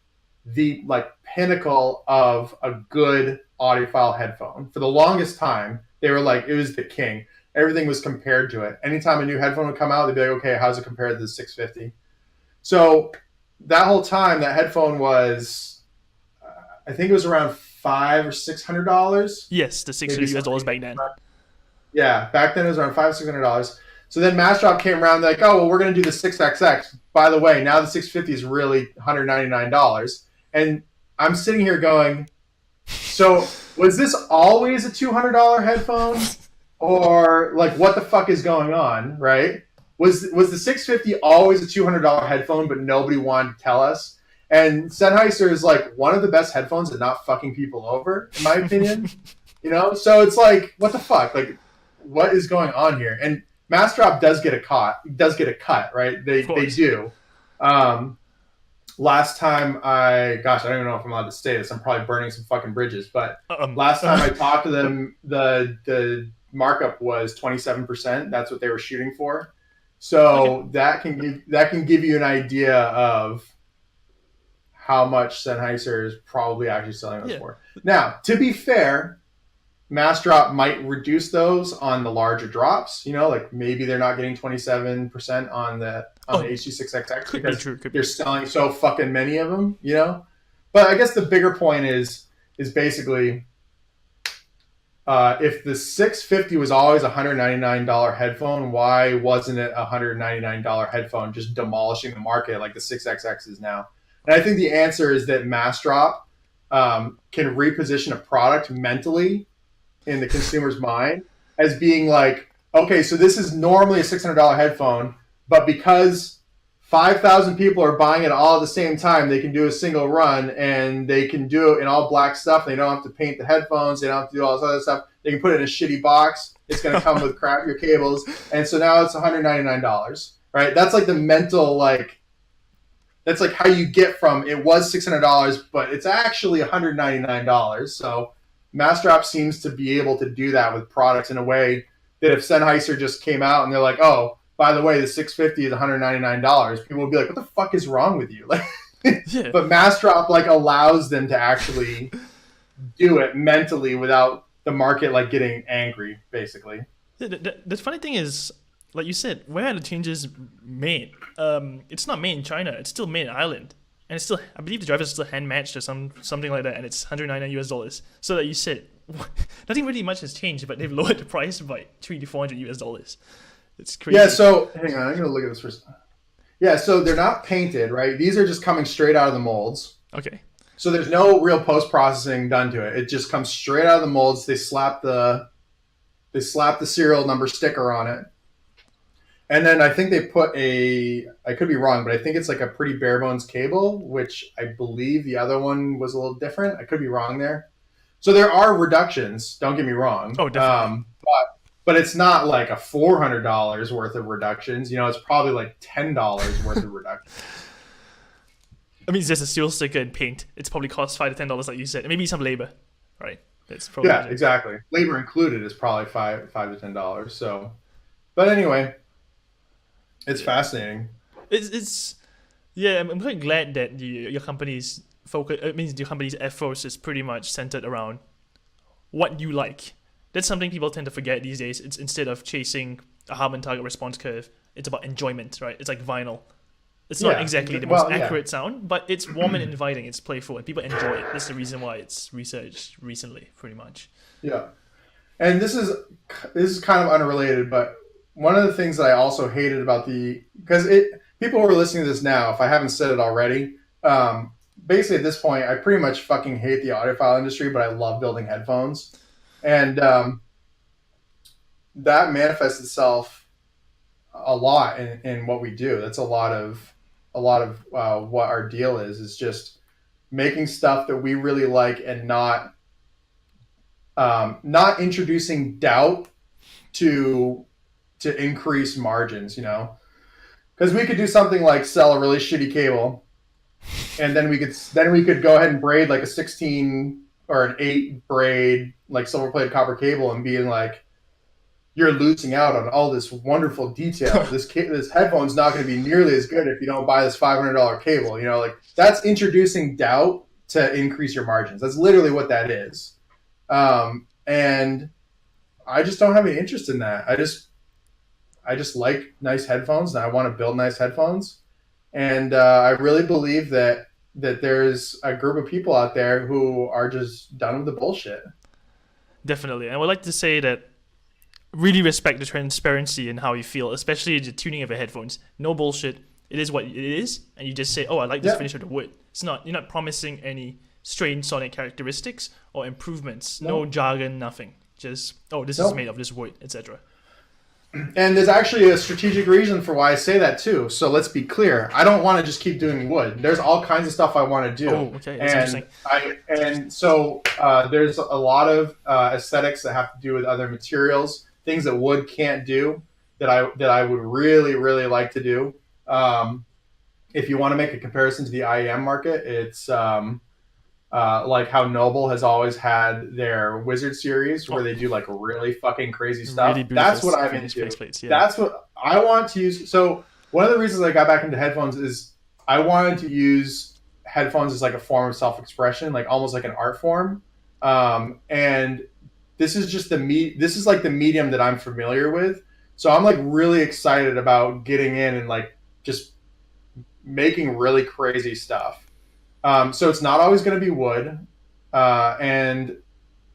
the pinnacle of a good audiophile headphone. For the longest time, they were like, it was the king. Everything was compared to it. Anytime a new headphone would come out, they'd be like, okay, how's it compared to the 650? So that whole time, that headphone was, I think it was around $500 or $600. Yes, the $600 back then. Yeah, back then it was around $500 or $600. So then Massdrop came around, like, oh, well, we're going to do the 6XX. By the way, now the 650 is really $199. And I'm sitting here going, so was this always a $200 headphone? Or what the fuck is going on, right? Was the 650 always a $200 headphone, but nobody wanted to tell us? And Sennheiser is one of the best headphones at not fucking people over, in my opinion. So it's what the fuck? What is going on here? And Massdrop does get a cut, right? They do. Last time I don't even know if I'm allowed to say this. I'm probably burning some fucking bridges. But last time I talked to them, the markup was 27%. That's what they were shooting for. So that can give you an idea of how much Sennheiser is probably actually selling those for. Now, to be fair, Massdrop might reduce those on the larger drops. Maybe they're not getting 27% on the HD6XX because they're selling so fucking many of them. But I guess the bigger point is basically if the 650 was always a $199 headphone, why wasn't it a $199 headphone just demolishing the market like the 6XX is now? And I think the answer is that Massdrop can reposition a product mentally in the consumer's mind as being okay, so this is normally a $600 headphone, but because 5,000 people are buying it all at the same time, they can do a single run and they can do it in all black stuff. They don't have to paint the headphones. They don't have to do all this other stuff. They can put it in a shitty box. It's going to come with crappier cables. And so now it's $199, right? That's the mental, that's how you get from it was $600, but it's actually $199. So Massdrop seems to be able to do that with products in a way that if Sennheiser just came out and they're like, oh, by the way, the 650 is $199, people would be like, what the fuck is wrong with you? But Massdrop allows them to actually do it mentally without the market getting angry, basically. The funny thing is, like you said, where are the changes made? It's not made in China. It's still made in Ireland. And it's still, I believe the drivers are still hand matched or something like that, and it's $199. So that you said, nothing really much has changed, but they've lowered the price by $300 to $400. It's crazy. Yeah, so hang on, I'm gonna look at this first. Yeah, so they're not painted, right? These are just coming straight out of the molds. Okay. So there's no real post-processing done to it. It just comes straight out of the molds. They slap the serial number sticker on it. And then I think they put I could be wrong, but I think it's a pretty bare bones cable, which I believe the other one was a little different. I could be wrong there. So there are reductions, don't get me wrong. Oh, definitely. But it's not a $400 worth of reductions. It's probably $10 worth of reductions. I mean, it's just a steel sticker and paint. It's probably cost $5 to $10, like you said. And maybe some labor, right? It's probably exactly. Labor included is probably $5 to $10. So, but anyway, it's fascinating. I'm quite glad that your company's focus. It means your company's efforts is pretty much centered around what you like. That's something people tend to forget these days. It's instead of chasing a Harman target response curve, it's about enjoyment, right? It's like vinyl. It's not exactly the most accurate sound, but it's warm and inviting. It's playful, and people enjoy it. That's the reason why it's researched recently, pretty much. Yeah, and this is kind of unrelated, but one of the things that I also hated about because people who are listening to this now, if I haven't said it already, basically at this point, I pretty much fucking hate the audiophile industry, but I love building headphones. And that manifests itself a lot in what we do. That's a lot of what our deal is just making stuff that we really like and not introducing doubt to increase margins, because we could do something like sell a really shitty cable, and then we could go ahead and braid like a 16 or an 8 braid like silver plated copper cable and being like, you're losing out on all this wonderful detail. This headphone's not going to be nearly as good if you don't buy this $500 cable. Like that's introducing doubt to increase your margins. That's literally what that is. And I just don't have any interest in that. I just like nice headphones, and I want to build nice headphones. And I really believe that there's a group of people out there who are just done with the bullshit. Definitely. And I would like to say that really respect the transparency in how you feel, especially the tuning of your headphones. No bullshit. It is what it is, and you just say, "Oh, I like this finish of the wood." You're not promising any strange sonic characteristics or improvements. No jargon, nothing. Just, this is made of this wood, etc. And there's actually a strategic reason for why I say that too. So let's be clear. I don't want to just keep doing wood. There's all kinds of stuff I want to do. Oh, okay. That's interesting. So there's a lot of aesthetics that have to do with other materials, things that wood can't do that I would really, really like to do. If you want to make a comparison to the IEM market, it's like how Noble has always had their Wizard series where they do like really fucking crazy stuff. Really, that's what I'm into. That's what I want to use. So one of the reasons I got back into headphones is I wanted to use headphones as like a form of self-expression, like almost like an art form. And this is just this is like the medium that I'm familiar with. So I'm like really excited about getting in and like just making really crazy stuff. So it's not always going to be wood. And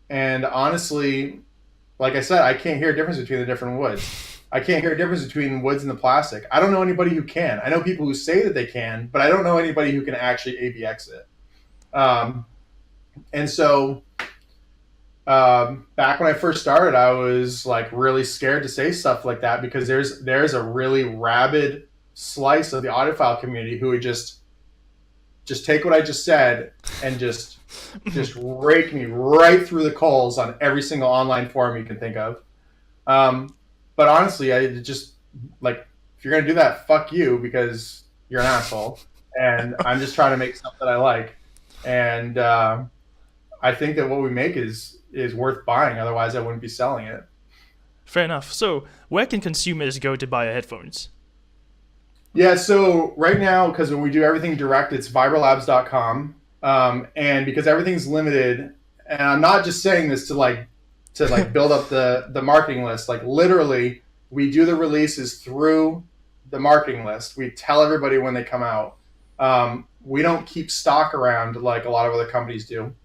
honestly, like I said, I can't hear a difference between the different woods. I can't hear a difference between woods and the plastic. I don't know anybody who can. I know people who say that they can, but I don't know anybody who can actually AVX it. And so back when I first started, I was like really scared to say stuff like that because there's a really rabid slice of the audiophile community who would just take what I just said and just rake me right through the coals on every single online forum you can think of. But honestly, I just like, if you're going to do that, fuck you, because you're an asshole. And I'm just trying to make stuff that I like. And I think that what we make is worth buying. Otherwise, I wouldn't be selling it. Fair enough. So where can consumers go to buy your headphones? Yeah, so right now, because when we do everything direct, it's vibrolabs.com. And because everything's limited, and I'm not just saying this to build up the marketing list. Like literally, we do the releases through the marketing list. We tell everybody when they come out. We don't keep stock around like a lot of other companies do.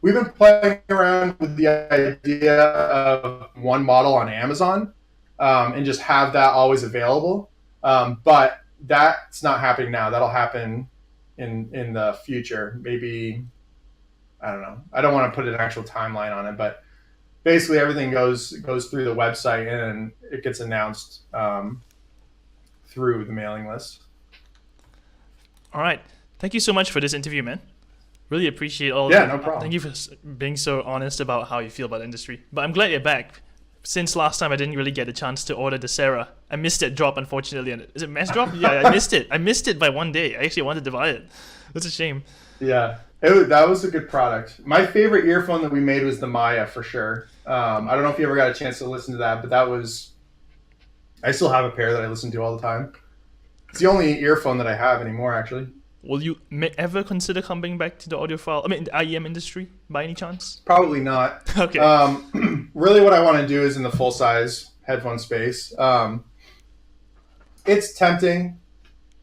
We've been playing around with the idea of one model on Amazon and just have that always available. But that's not happening now. That'll happen in the future. Maybe, I don't know. I don't want to put an actual timeline on it, but basically everything goes through the website and it gets announced through the mailing list. All right. Thank you so much for this interview, man. Really appreciate all. Yeah, no problem. Thank you for being so honest about how you feel about the industry. But I'm glad you're back. Since last time, I didn't really get a chance to order the Sarah. I missed that drop, unfortunately. Is it mass drop? Yeah, I missed it. I missed it by one day. I actually wanted to buy it. That's a shame. Yeah, that was a good product. My favorite earphone that we made was the Maya, for sure. I don't know if you ever got a chance to listen to that, but that was... I still have a pair that I listen to all the time. It's the only earphone that I have anymore, actually. Will you ever consider coming back to the the IEM industry by any chance? Probably not. Okay. Really what I want to do is in the full-size headphone space. It's tempting,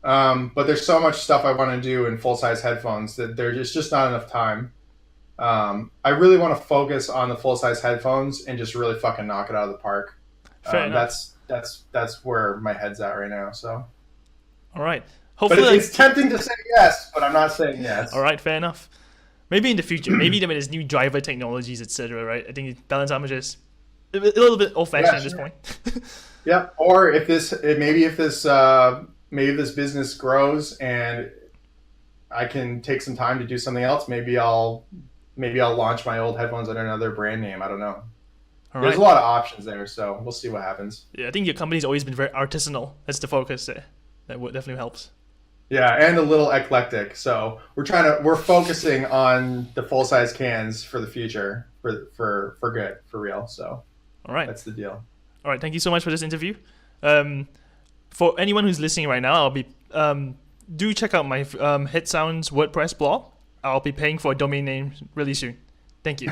but there's so much stuff I want to do in full-size headphones that there's just not enough time. I really want to focus on the full-size headphones and just really fucking knock it out of the park. Fair enough. That's where my head's at right now. So. All right. But Hopefully, it's tempting to say yes, but I'm not saying yes. all right, fair enough. Maybe in the future, maybe when there's new driver technologies, etc. Right? I think balance armor is a little bit old-fashioned at this point. Yeah. Or if this business grows and I can take some time to do something else, maybe I'll launch my old headphones under another brand name. I don't know. There's a lot of options there, so we'll see what happens. Yeah, I think your company's always been very artisanal. That's the focus there. That definitely helps. Yeah, and a little eclectic. So we're focusing on the full size cans for the future, for good, for real. So all right, that's the deal. All right, thank you so much for this interview. For anyone who's listening right now, I'll be do check out my Hit Sounds WordPress blog. I'll be paying for a domain name really soon. Thank you.